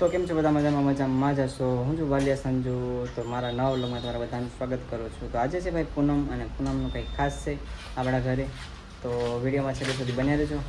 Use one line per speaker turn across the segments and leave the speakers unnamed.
તો કેમ છો બધા? મજામાં જશો. હું છું વાલિયા સંજુ. તો મારા નવા વ્લોગમાં તમારા બધાનું સ્વાગત કરું છું. તો આજે છે ભાઈ પૂનમ, અને પૂનમનું કંઈક ખાસ છે આપણા ઘરે. તો વિડીયોમાં છેલ્લે સુધી બન્યા રહેજો.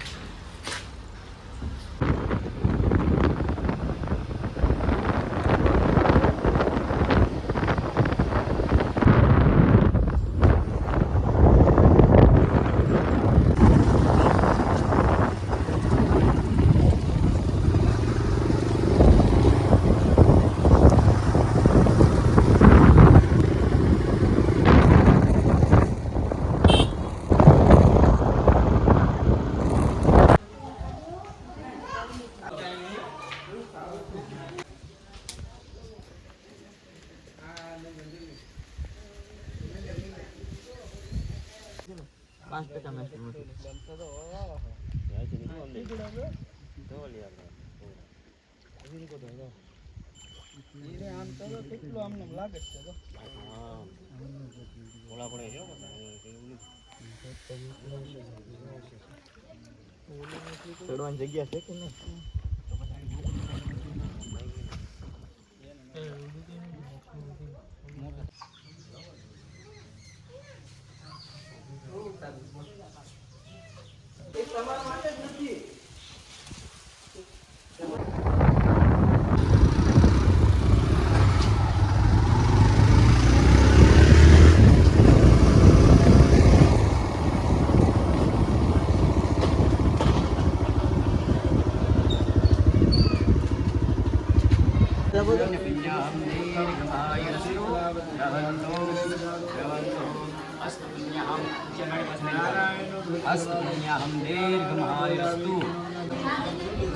ચડવાની જગ્યા છે કે નહીં?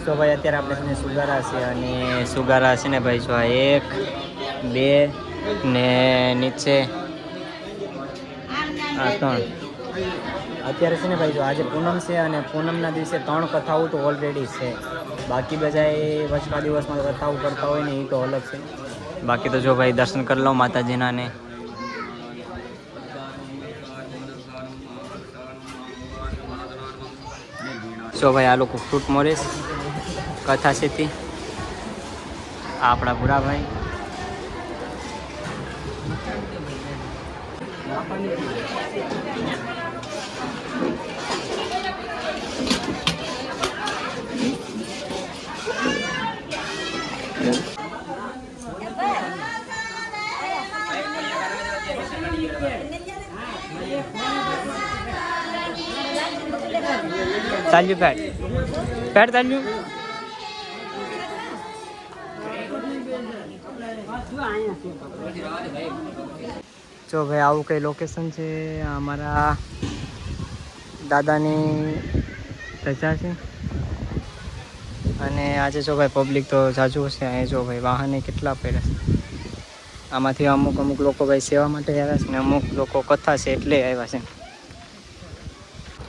તો ભાઈ અત્યારે આપણે છે ને સુગારા છે, અને સુગારા છે ને ભાઈ જો આ 1 2 ને નીચે આ 3. અત્યારે છે ને ભાઈ જો આજે પૂનમ છે, અને પૂનમના દિવસે 3 કથાઓ તો ઓલરેડી છે. બાકી બધા વચકા દિવસમાં કથાઓ કરતા હોય ને એ તો અલગ છે. બાકી તો જો ભાઈ દર્શન કરી લો માતાજીના ને. જો ભાઈ આ લોકો ફ્રૂટ મોરેશ કથા છે તે આપણા ભૂરાભાઈ. ચાલ્યું પેડ ચાલ્યું. જો ભાઈ આવું કઈ લોકેશન છે. અમારા દાદાની રજા છે, અને આજે જો ભાઈ પબ્લિક તો જાજુ છે. અહીંયા જો ભાઈ વાહને કેટલા પડ્યા છે. આમાંથી અમુક લોકો ભાઈ સેવા માટે આવ્યા છે, ને અમુક લોકો કથા છે એટલે આવ્યા છે.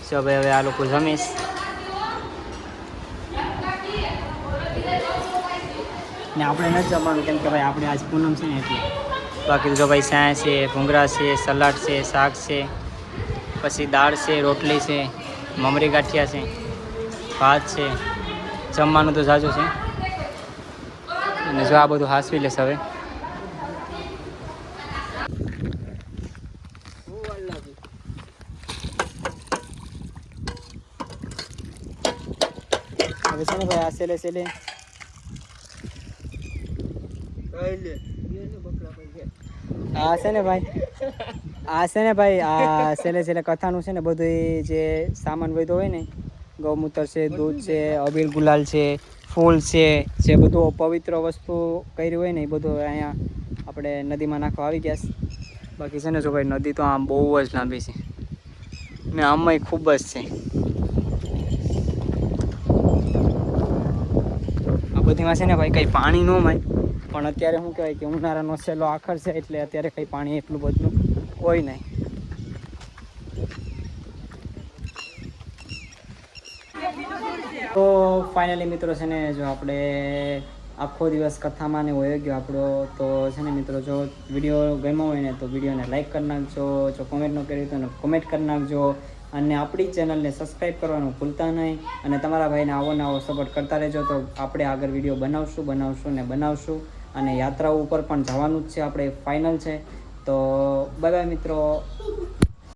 જો ભાઈ હવે આ લોકો જમીશ. ને આપણે નથી જમવાનું કેમ કે ભાઈ આપણે આજ પૂનમ છે ને એટલે. બાકી જો ભાઈ સાય છે, ભૂંગળા છે, સલાડ છે, શાક છે, પછી દાળ છે, રોટલી છે, મમરી ગાંઠિયા છે, ભાત છે. જમવાનું તો જાજુ છે. અને જો આ બધું હાંસવી લેશે હવે. હવે છે ને ભાઈ આ સેલે આ છે ને ભાઈ આ સેલે કથાનું છે ને બધું જે સામાન બધો હોય ને, ગૌમૂત્ર છે, દૂધ છે, અબીલ ગુલાલ છે, ફૂલ છે, જે બધું પવિત્ર વસ્તુ કરી હોય ને એ બધું અહીંયા આપણે નદીમાં નાખવા આવી ગયા છે. બાકી છે ને જો ભાઈ નદી તો આમ બહુ જ લાંબી છે, ને આમાંય ખૂબ જ છે. આ બધીમાં છે ને ભાઈ કંઈ પાણી ન માય, પણ અત્યારે શું કહેવાય કે ઉનાળાનો છેલ્લો આખર છે એટલે અત્યારે કંઈ પાણી એટલું બધું હોય નહીં. તો ફાઇનલી મિત્રો છે ને જો આપણે આખો દિવસ કથામાં ને વયો ગયો આપણો. તો છે ને મિત્રો જો વિડીયો ગમ્યો હોય ને તો વિડીયોને લાઈક કરી નાખજો. જો કોમેન્ટ ન કરી તો કોમેન્ટ કરી નાખજો. અને આપણી ચેનલને સબસ્ક્રાઈબ કરવાનું ભૂલતા નહીં અને તમારા ભાઈને આવો ને આવો સપોર્ટ કરતા રહેજો. તો આપણે આગળ વિડીયો બનાવશું અને યાત્રાઓ ઉપર પણ જવાનું જ છે આપણે, ફાઇનલ છે. તો બાય બાય મિત્રો.